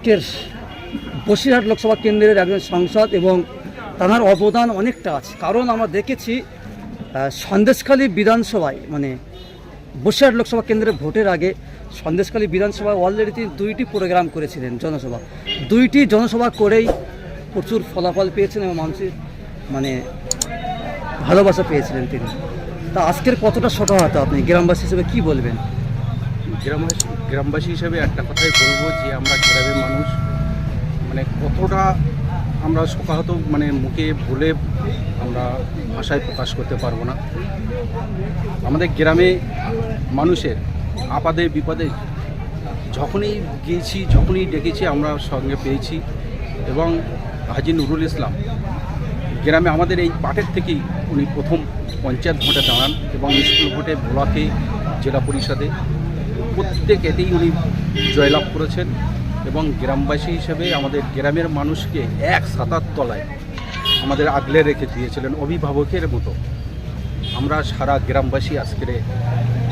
আজকের বসিরহাট লোকসভা কেন্দ্রের একজন সাংসদ এবং তার অবদান অনেকটা আছে। কারণ আমরা দেখেছি সন্দেশখালী বিধানসভায় মানে বসিরহাট লোকসভা কেন্দ্রের ভোটের আগে সন্দেশখালী বিধানসভায় অলরেডি তিনি 2টি প্রোগ্রাম করেছিলেন, জনসভা। 2টি জনসভা করেই প্রচুর ফলাফল পেয়েছেন এবং মানুষের মানে ভালোবাসা পেয়েছিলেন তিনি। তা আজকের কতটা শোকাহত আপনি গ্রামবাসী হিসেবে কি বলবেন? গ্রামবাসী হিসেবে একটা কথাই বলবো যে আমরা গ্রামের মানুষ মানে কতটা আমরা শোকাহত মানে মুখে বলে আমরা ভাষায় প্রকাশ করতে পারবো না। আমাদের গ্রামে মানুষের আপদে বিপদে যখনই গিয়েছি, যখনই ডেকেছি আমরা সঙ্গে পেয়েছি। এবং হাজী নুরুল ইসলাম গ্রামে আমাদের এই পাটের থেকেই উনি প্রথম পঞ্চায়েত ভোটে দাঁড়ান এবং স্কুল ভোটে ব্লকে জেলা পরিষদে প্রত্যেক এতেই উনি জয়লাভ করেছেন। এবং গ্রামবাসী হিসেবে আমাদের গ্রামের মানুষকে এক ছাতার তলায় আমাদের আগলে রেখে দিয়েছিলেন অভিভাবকের মতো। আমরা সারা গ্রামবাসী আজকের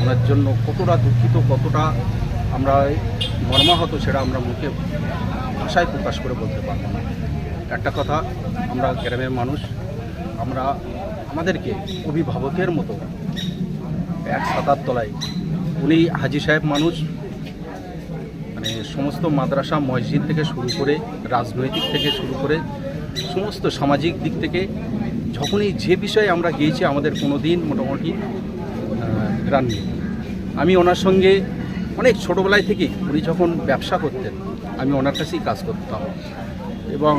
ওনার জন্য কতটা দুঃখিত, কতটা আমরা মর্মাহত সেটা আমরা মুখে ভাষায় প্রকাশ করে বলতে পারবো না। একটা কথা, আমরা গ্রামের মানুষ, আমরা আমাদেরকে অভিভাবকের মতো এক ছাতার তলায় উনি হাজী সাহেব মানুষ মানে সমস্ত মাদ্রাসা মসজিদ থেকে শুরু করে রাজনৈতিক থেকে শুরু করে সমস্ত সামাজিক দিক থেকে যখনই যে বিষয়ে আমরা গিয়েছি আমাদের কোনো দিন মোটামুটি গ্রাম নেই। আমি ওনার সঙ্গে অনেক ছোটোবেলায় থেকেই উনি যখন ব্যবসা করতেন আমি ওনার কাছেই কাজ করতাম এবং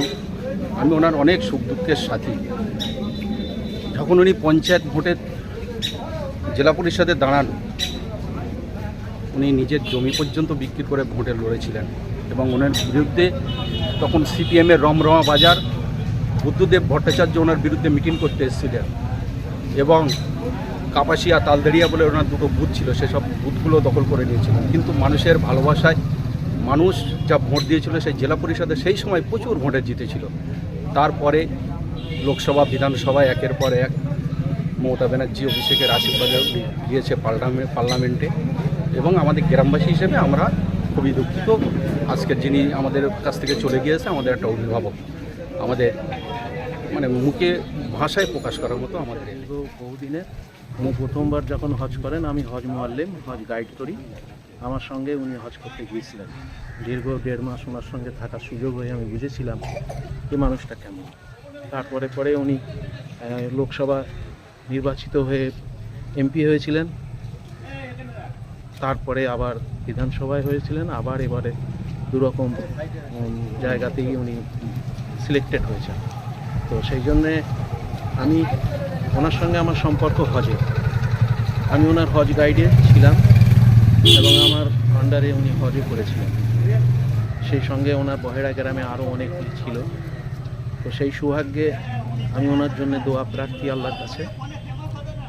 আমি ওনার অনেক সুখ দুঃখের সাথী। যখন উনি পঞ্চায়েত ভোটে জেলা পরিষদে দাঁড়ান উনি নিজের জমি পর্যন্ত বিক্রি করে ভোটে লড়েছিলেন এবং ওনার বিরুদ্ধে তখন সিপিএমের রমরমা বাজার বুদ্ধদেব ভট্টাচার্য ওনার বিরুদ্ধে মিটিং করতে এসেছিলেন এবং কাপাসিয়া তালদাড়িয়া বলে ওনার দুটো বুথ ছিল, সেসব বুথগুলো দখল করে নিয়েছিলেন। কিন্তু মানুষের ভালোবাসায় মানুষ যা ভোট দিয়েছিল সেই জেলা পরিষদে সেই সময় প্রচুর ভোটে জিতেছিল। তারপরে লোকসভা বিধানসভায় একের পর এক মমতা ব্যানার্জি অভিষেকের আশীর্বাদে দিয়েছে পার্লামেন্টে। এবং আমাদের গ্রামবাসী হিসেবে আমরা খুবই দুঃখিত। আজকের যিনি আমাদের কাছ থেকে চলে গিয়েছে আমাদের একটা অভিভাবক, আমাদের মানে মুখে ভাষায় প্রকাশ করার মতো আমাদের বহুদিনের প্রথমবার যখন হজ করেন আমি হজ মোয়াল্লেম, হজ গাইড করি। আমার সঙ্গে উনি হজ করতে গিয়েছিলেন। দীর্ঘ 1.5 মাস ওনার সঙ্গে থাকার সুযোগ হয়ে আমি বুঝেছিলাম এই মানুষটা কেমন। তারপরে উনি লোকসভা নির্বাচিত হয়ে এমপি হয়েছিলেন, তারপরে আবার বিধানসভায় হয়েছিলেন, আবার এবারে দুরকম জায়গাতেই উনি সিলেক্টেড হয়েছেন। তো সেই জন্যে আমি ওনার সঙ্গে আমার সম্পর্ক হজে, আমি ওনার হজ গাইডে ছিলাম এবং আমার আন্ডারে উনি হজে করেছিলেন। সেই সঙ্গে ওনার বহেড়া গ্রামে আরও অনেক ছিল। তো সেই সৌভাগ্যে আমি ওনার জন্য দোয়া প্রার্থী আল্লাহর কাছে,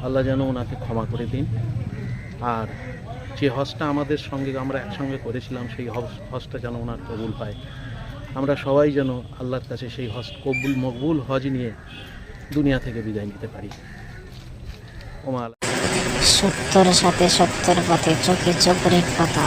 আল্লাহ যেন ওনাকে ক্ষমা করে দিন। আর যে হজটা আমাদের সঙ্গে আমরা একসঙ্গে করেছিলাম সেই হজটা যেন ওনার কবুল পায়। আমরা সবাই যেন আল্লাহর কাছে সেই হজ মকবুল হজ নিয়ে দুনিয়া থেকে বিদায় নিতে পারি। সত্যর সাথে সত্যের পথে চোখে চোখ রেখ কথা।